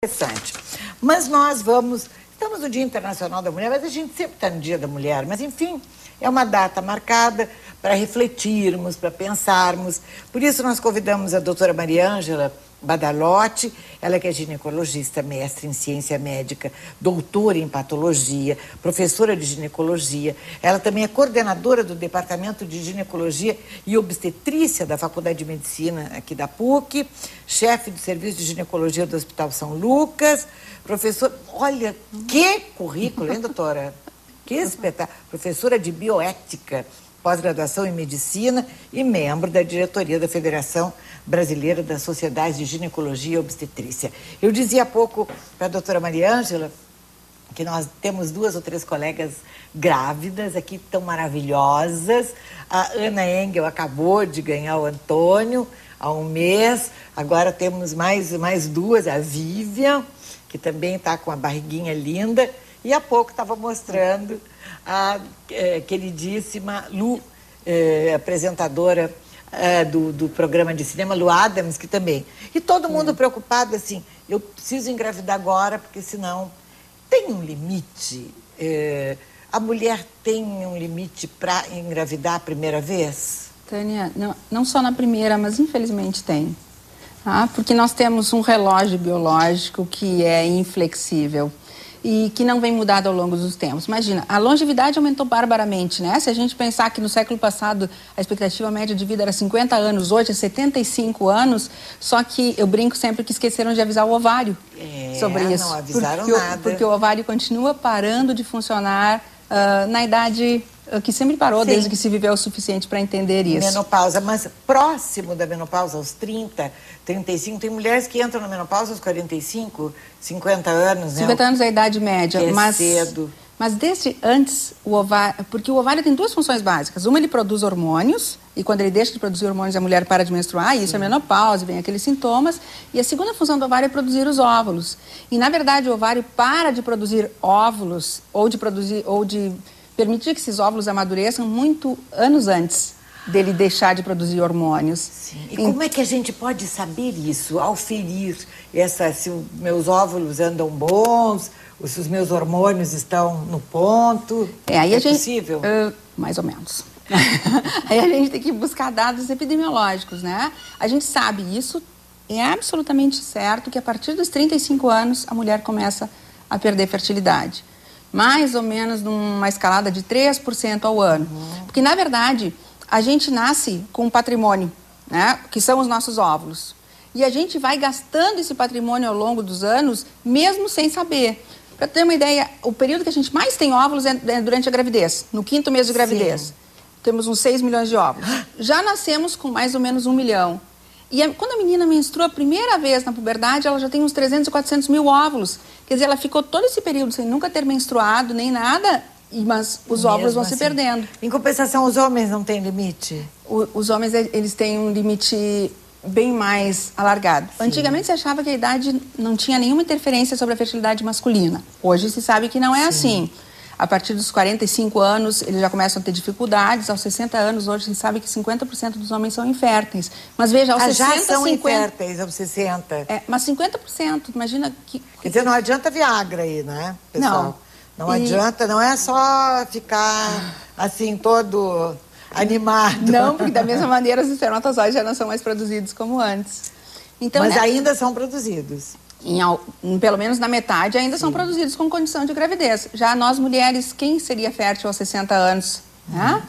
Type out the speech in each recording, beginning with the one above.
Interessante. Mas estamos no Dia Internacional da Mulher, mas a gente sempre está no Dia da Mulher, mas enfim, é uma data marcada para refletirmos, para pensarmos. Por isso nós convidamos a doutora Mariângela Badalotti, ela que é ginecologista, mestre em ciência médica, doutora em patologia, professora de ginecologia. Ela também é coordenadora do Departamento de Ginecologia e Obstetrícia da Faculdade de Medicina aqui da PUC, chefe do Serviço de Ginecologia do Hospital São Lucas, professora... Olha, que currículo, hein, doutora? Que espetáculo! Professora de bioética, pós-graduação em medicina e membro da diretoria da Federação Brasileira das Sociedades de Ginecologia e Obstetrícia. Eu dizia há pouco para a doutora Mariângela que nós temos 2 ou 3 colegas grávidas aqui, tão maravilhosas. A Ana Engel acabou de ganhar o Antônio há um mês. Agora temos mais 2, a Vivian, que também está com a barriguinha linda. E há pouco estava mostrando a queridíssima Lu, apresentadora do programa de cinema, Lu Adams, que também. E todo mundo preocupado assim, eu preciso engravidar agora, porque senão tem um limite. A mulher tem um limite para engravidar a primeira vez? Tânia, não só na primeira, mas infelizmente tem. Porque nós temos um relógio biológico que é inflexível e que não vem mudado ao longo dos tempos. Imagina, a longevidade aumentou barbaramente, né? Se a gente pensar que no século passado a expectativa média de vida era 50 anos, hoje é 75 anos, só que eu brinco sempre que esqueceram de avisar o ovário sobre isso. Não avisaram nada. Porque o ovário continua parando de funcionar na idade que sempre parou, Sim, desde que se viveu o suficiente para entender isso. Menopausa, mas próximo da menopausa, aos 30, 35, tem mulheres que entram na menopausa aos 45, 50 anos, né? 50 anos é a idade média, mas cedo. Mas desde antes, o ovário... Porque o ovário tem 2 funções básicas. Uma, ele produz hormônios, e quando ele deixa de produzir hormônios, a mulher para de menstruar, e isso é menopausa, vem aqueles sintomas. E a segunda função do ovário é produzir os óvulos. E, na verdade, o ovário para de produzir óvulos, ou de permitir que esses óvulos amadureçam muito anos antes dele deixar de produzir hormônios. Sim. E como é que a gente pode saber isso, ao ferir se os meus óvulos andam bons, se os meus hormônios estão no ponto? Aí possível? Mais ou menos. Aí a gente tem que buscar dados epidemiológicos, né? A gente sabe isso, é absolutamente certo que a partir dos 35 anos a mulher começa a perder fertilidade. Mais ou menos numa escalada de 3% ao ano. Porque, na verdade, a gente nasce com um patrimônio, né, que são os nossos óvulos. E a gente vai gastando esse patrimônio ao longo dos anos, mesmo sem saber. Para ter uma ideia, o período que a gente mais tem óvulos é durante a gravidez, no 5º mês de gravidez. Sim. Temos uns 6 milhões de óvulos. Já nascemos com mais ou menos 1 milhão. E quando a menina menstrua a primeira vez na puberdade, ela já tem uns 300 e 400 mil óvulos. Quer dizer, ela ficou todo esse período sem nunca ter menstruado, nem nada, mas os óvulos vão se perdendo. Em compensação, os homens não têm limite? Os homens, eles têm um limite bem mais alargado. Sim. Antigamente se achava que a idade não tinha nenhuma interferência sobre a fertilidade masculina. Hoje se sabe que não é assim. A partir dos 45 anos, eles já começam a ter dificuldades. Aos 60 anos, hoje, a gente sabe que 50% dos homens são inférteis. Mas veja, aos 60, já são 50... inférteis aos 60. Mas 50%, imagina que... Quer dizer, não adianta Viagra aí, né, pessoal? Não adianta, não é só ficar assim, todo animado. Não, porque da mesma maneira os espermatozoides já não são mais produzidos como antes. Então, mas ainda são produzidos. Pelo menos na metade ainda são produzidos com condição de gravidez. Já nós mulheres, quem seria fértil aos 60 anos? Né?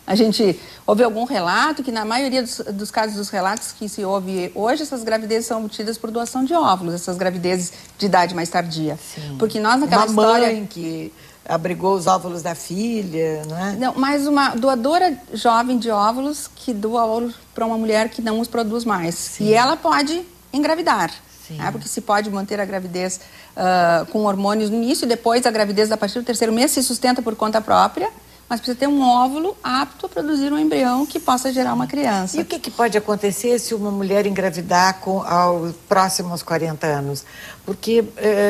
A gente ouve algum relato que na maioria dos casos dos relatos que se ouve hoje, essas gravidezes são obtidas por doação de óvulos, essas gravidezes de idade mais tardia. Sim. Porque nós naquela história... mãe que abrigou os óvulos da filha, não é? Não, mas uma doadora jovem de óvulos que doa óvulos para uma mulher que não os produz mais. Sim. E ela pode engravidar. Porque se pode manter a gravidez com hormônios no início e depois a gravidez a partir do 3º mês se sustenta por conta própria, mas precisa ter um óvulo apto a produzir um embrião que possa gerar uma criança. E o que pode acontecer se uma mulher engravidar próximo aos 40 anos? Porque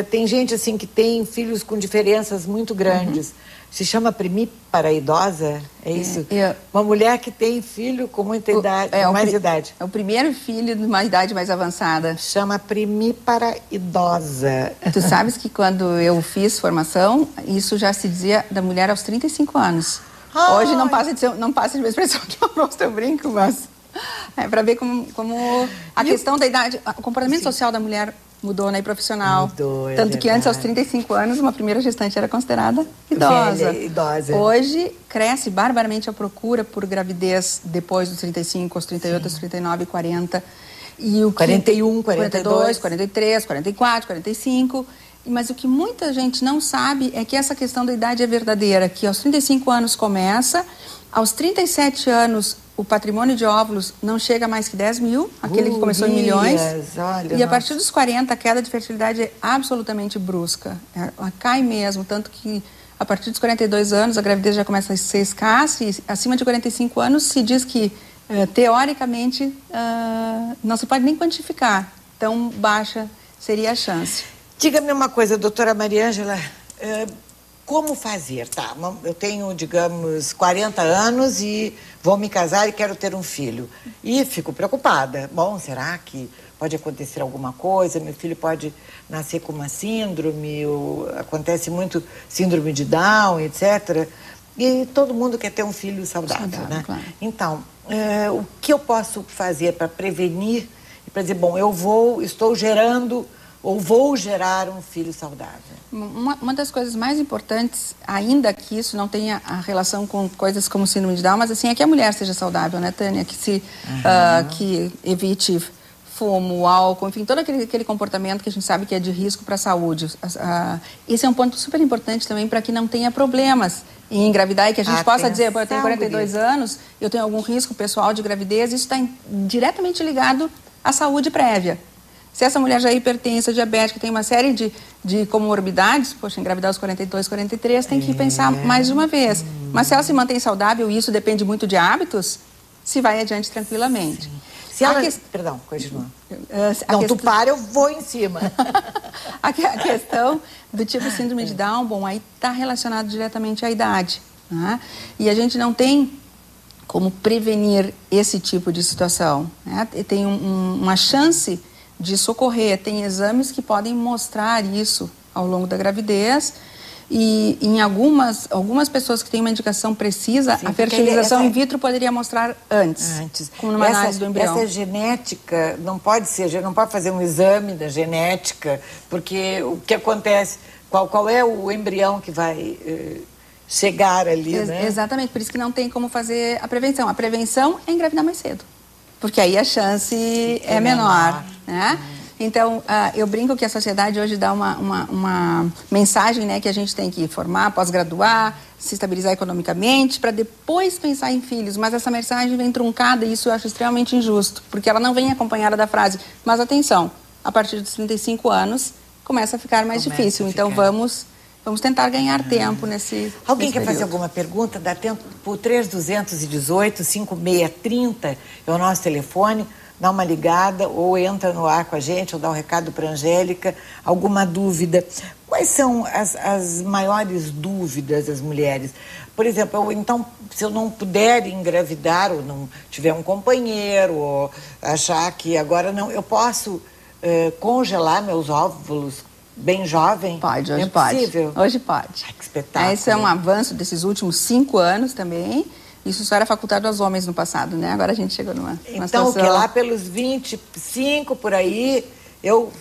tem gente assim que tem filhos com diferenças muito grandes. se chama primípara idosa, é isso? Uma mulher que tem filho com muita idade, mais idade. É o primeiro filho de uma idade mais avançada. Chama primípara idosa. Tu sabes que quando eu fiz formação, isso já se dizia da mulher aos 35 anos. Ai. Hoje não passa de uma expressão que eu não estou brinco, mas é para ver como a questão da idade, o comportamento social da mulher mudou, né, e profissional. Mudou, tanto que antes, aos 35 anos, uma primeira gestante era considerada idosa. Velha, idosa. Hoje, cresce barbaramente a procura por gravidez depois dos 35, aos 38, aos 39, 40. E o 41, 42, 43, 44, 45. Mas o que muita gente não sabe é que essa questão da idade é verdadeira, que aos 35 anos começa, aos 37 anos o patrimônio de óvulos não chega a mais que 10 mil, aquele que começou em milhões. Olha, e a partir dos 40, a queda de fertilidade é absolutamente brusca. Ela cai mesmo, tanto que a partir dos 42 anos a gravidez já começa a ser escassa e acima de 45 anos se diz que, teoricamente, não se pode nem quantificar. Tão baixa seria a chance. Diga-me uma coisa, doutora Mariângela, como fazer? Tá, eu tenho, digamos, 40 anos e vou me casar e quero ter um filho. E fico preocupada. Bom, será que pode acontecer alguma coisa? Meu filho pode nascer com uma síndrome, acontece muito síndrome de Down, etc. E todo mundo quer ter um filho saudável, né? Claro. Então, o que eu posso fazer para prevenir e para dizer, bom, estou gerando ou vou gerar um filho saudável? Uma das coisas mais importantes, ainda que isso não tenha a relação com coisas como síndrome de Down, mas assim, é que a mulher seja saudável, né, Tânia? Que evite fumo, álcool, enfim, todo aquele comportamento que a gente sabe que é de risco para a saúde. Esse é um ponto super importante também para que não tenha problemas em engravidar e que a gente possa dizer, eu tenho 42 anos, eu tenho algum risco pessoal de gravidez, isso está diretamente ligado à saúde prévia. Se essa mulher já é hipertensa, diabética, tem uma série de comorbidades, poxa, engravidar aos 42, 43, tem que pensar mais de uma vez. Mas se ela se mantém saudável, e isso depende muito de hábitos, se vai adiante tranquilamente. Sim. Se ela... Perdão, continua. Tu para, eu vou em cima. A questão do tipo síndrome de Down, bom, aí está relacionado diretamente à idade, né? E a gente não tem como prevenir esse tipo de situação, né? Tem uma chance de socorrer, tem exames que podem mostrar isso ao longo da gravidez e em algumas pessoas que têm uma indicação precisa, sim, a fertilização in vitro poderia mostrar antes. Como numa análise do embrião. Essa genética não pode ser, não pode fazer um exame da genética, porque o que acontece, qual é o embrião que vai chegar ali, né? Exatamente, por isso que não tem como fazer a prevenção. A prevenção é engravidar mais cedo, porque aí a chance é menor. Né? Então, eu brinco que a sociedade hoje dá uma mensagem, né, que a gente tem que formar, pós-graduar, se estabilizar economicamente, para depois pensar em filhos. Mas essa mensagem vem truncada e isso eu acho extremamente injusto, porque ela não vem acompanhada da frase, mas atenção, a partir dos 35 anos começa a ficar mais difícil. Então, vamos tentar ganhar tempo nesse Alguém quer fazer alguma pergunta? Dá tempo por 3218-5630, é o nosso telefone. Dá uma ligada ou entra no ar com a gente ou dá um recado para a Angélica. Alguma dúvida? Quais são as maiores dúvidas das mulheres? Por exemplo, então, se eu não puder engravidar ou não tiver um companheiro ou achar que agora não, eu posso congelar meus óvulos bem jovem? Pode, hoje possível? Pode. Hoje pode. Ai, que espetáculo. Esse é um avanço desses últimos 5 anos também. Isso só era facultado aos homens no passado, né? Agora a gente chegou numa então, situação... que lá pelos 25, por aí, eu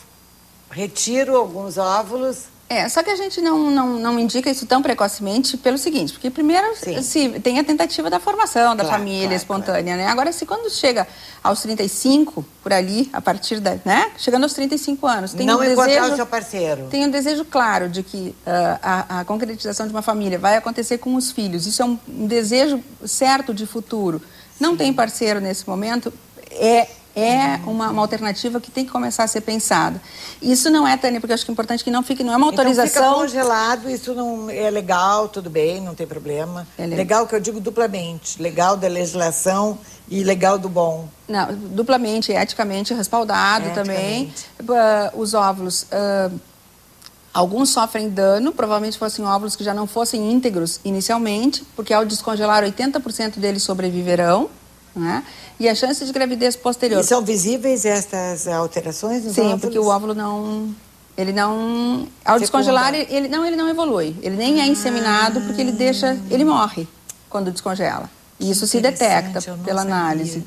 retiro alguns óvulos... Só que a gente não indica isso tão precocemente pelo seguinte, porque primeiro se tem a tentativa da formação da família espontânea, né? Agora, se quando chega aos 35, por ali, a partir da, né? Chegando aos 35 anos, tem não encontrar o seu parceiro. Tem um desejo claro de que a concretização de uma família vai acontecer com os filhos. Isso é um desejo certo de futuro. Não tem parceiro nesse momento, é uma alternativa que tem que começar a ser pensada. Isso não é, Tânia, porque eu acho que é importante que não fique, não é uma autorização... Então fica congelado, isso não é legal, tudo bem, não tem problema. Legal que eu digo duplamente, legal da legislação e legal do bom. Não, duplamente, eticamente respaldado também. Os óvulos Alguns sofrem dano, provavelmente fossem óvulos que já não fossem íntegros inicialmente, porque ao descongelar 80% deles sobreviverão, né? E a chance de gravidez posterior... E são visíveis estas alterações nos óvulos? Sim, porque o óvulo não... Ele não... Ao descongelar, ele não evolui. Ele nem é inseminado porque ele morre quando descongela. E isso se detecta pela análise.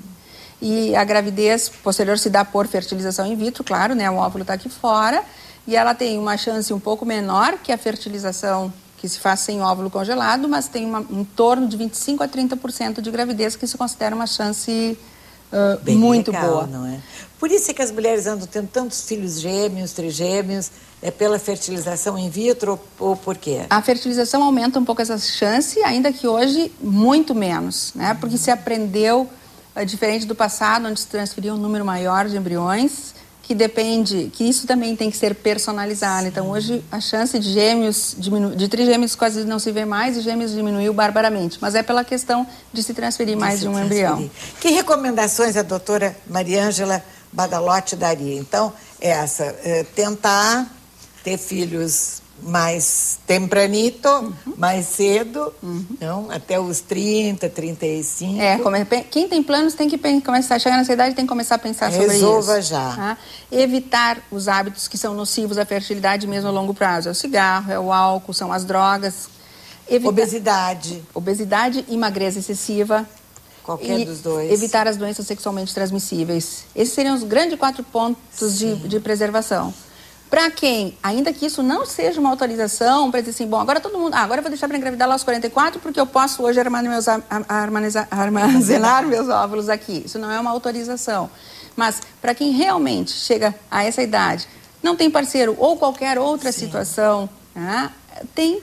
E a gravidez posterior se dá por fertilização in vitro, claro, né? O óvulo está aqui fora. E ela tem uma chance um pouco menor que a fertilização que se faz sem óvulo congelado, mas tem em torno de 25% a 30% de gravidez, que se considera uma chance muito legal, boa. Não é? Por isso é que as mulheres andam tendo tantos filhos gêmeos, trigêmeos, é pela fertilização in vitro ou por quê? A fertilização aumenta um pouco essa chance, ainda que hoje muito menos, né? Porque se aprendeu, diferente do passado, onde se transferia um número maior de embriões, que isso também tem que ser personalizado. Sim. Então, hoje, a chance de gêmeos, de trigêmeos quase não se vê mais, e gêmeos diminuiu barbaramente. Mas é pela questão de se transferir mais de um embrião. Que recomendações a doutora Mariângela Badalotti daria? Então, tentar ter filhos mais tempranito, mais cedo, não? Até os 30, 35. Quem tem planos tem que começar, chegar nessa idade tem que começar a pensar sobre isso. Resolva já. Tá? Evitar os hábitos que são nocivos à fertilidade mesmo a longo prazo. É o cigarro, é o álcool, são as drogas. Obesidade e magreza excessiva. Qualquer dos dois. Evitar as doenças sexualmente transmissíveis. Esses seriam os grandes 4 pontos de preservação. Para quem, ainda que isso não seja uma autorização, para dizer assim, bom, agora todo mundo, agora eu vou deixar para engravidar lá aos 44 porque eu posso hoje armazenar meus óvulos aqui. Isso não é uma autorização. Mas para quem realmente chega a essa idade, não tem parceiro ou qualquer outra situação, né, tem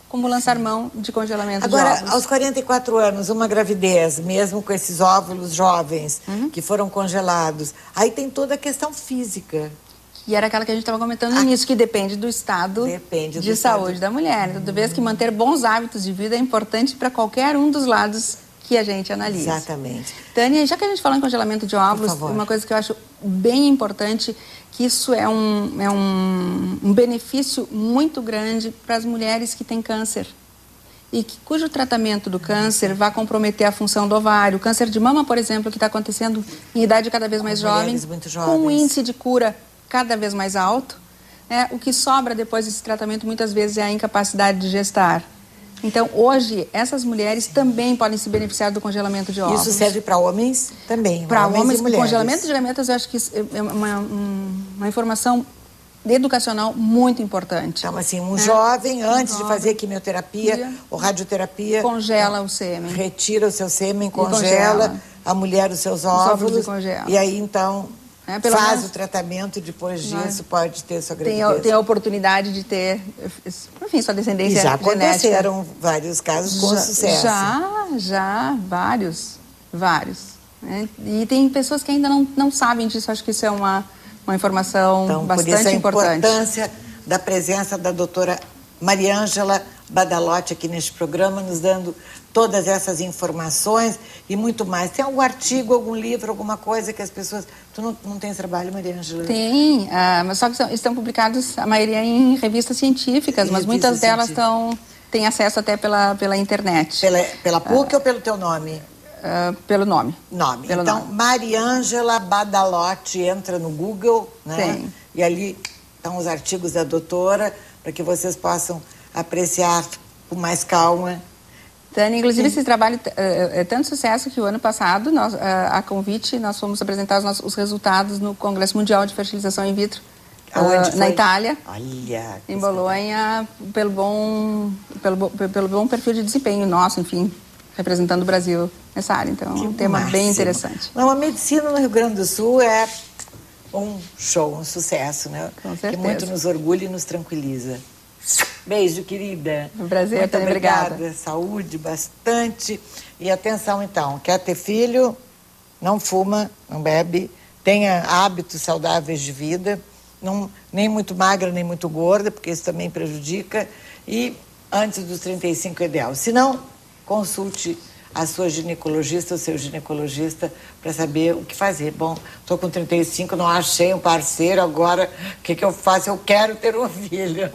como lançar mão de congelamento de óvulos. Agora, aos 44 anos, uma gravidez, mesmo com esses óvulos jovens que foram congelados, aí tem toda a questão física. E era aquela que a gente estava comentando no início, que depende do estado de saúde da mulher. Então, toda vez que manter bons hábitos de vida é importante para qualquer um dos lados que a gente analisa. Exatamente. Tânia, já que a gente falou em congelamento de óvulos, uma coisa que eu acho bem importante, que isso é um benefício muito grande para as mulheres que têm câncer. E cujo tratamento do câncer vai comprometer a função do ovário. O câncer de mama, por exemplo, que está acontecendo em idade cada vez mais jovem, com um índice de cura cada vez mais alto, né? O que sobra depois desse tratamento muitas vezes é a incapacidade de gestar. Então, hoje, essas mulheres também podem se beneficiar do congelamento de óvulos. Isso serve para homens também? Para homens, e mulheres. Congelamento de gametas, eu acho que é uma informação educacional muito importante. Então, assim, jovem, antes de fazer quimioterapia ou radioterapia... Congela o sêmen. Retira o seu sêmen, congela. A mulher os seus óvulos. E aí, então... faz o tratamento e depois disso pode ter sua gravidez. Tem a oportunidade de ter, enfim, sua descendência genética. E já aconteceram vários casos com sucesso. Já, vários. Né? E tem pessoas que ainda não sabem disso, acho que isso é uma informação bastante importante. Por isso a importância da presença da doutora Mariângela Badalotti aqui neste programa, nos dando todas essas informações e muito mais. Tem algum artigo, algum livro, alguma coisa que as pessoas... Tu não tens trabalho, Mariângela? Tem, mas só que estão publicados, a maioria em revistas científicas, mas muitas delas têm acesso até pela internet. Pela PUC ou pelo teu nome? Pelo nome. Então, Mariângela Badalotti, entra no Google, né? Tem. E ali estão os artigos da doutora, para que vocês possam apreciar com mais calma. Tânia, inclusive esse trabalho é tanto sucesso que o ano passado, a convite, nós fomos apresentar os resultados no Congresso Mundial de Fertilização in Vitro, na Itália. Olha, em Bolonha, pelo bom perfil de desempenho nosso, enfim, representando o Brasil nessa área. Então, é um tema bem interessante. Não, a medicina no Rio Grande do Sul é um show, um sucesso, né? Com certeza. Que muito nos orgulha e nos tranquiliza. Beijo, querida. Um prazer, muito obrigada. Obrigada. Saúde, bastante. E atenção, então, quer ter filho, não fuma, não bebe, tenha hábitos saudáveis de vida, nem muito magra, nem muito gorda, porque isso também prejudica, e antes dos 35 é ideal. Se não, consulte a sua ginecologista, o seu ginecologista, para saber o que fazer. Bom, estou com 35, não achei um parceiro, agora o que eu faço? Eu quero ter um filho.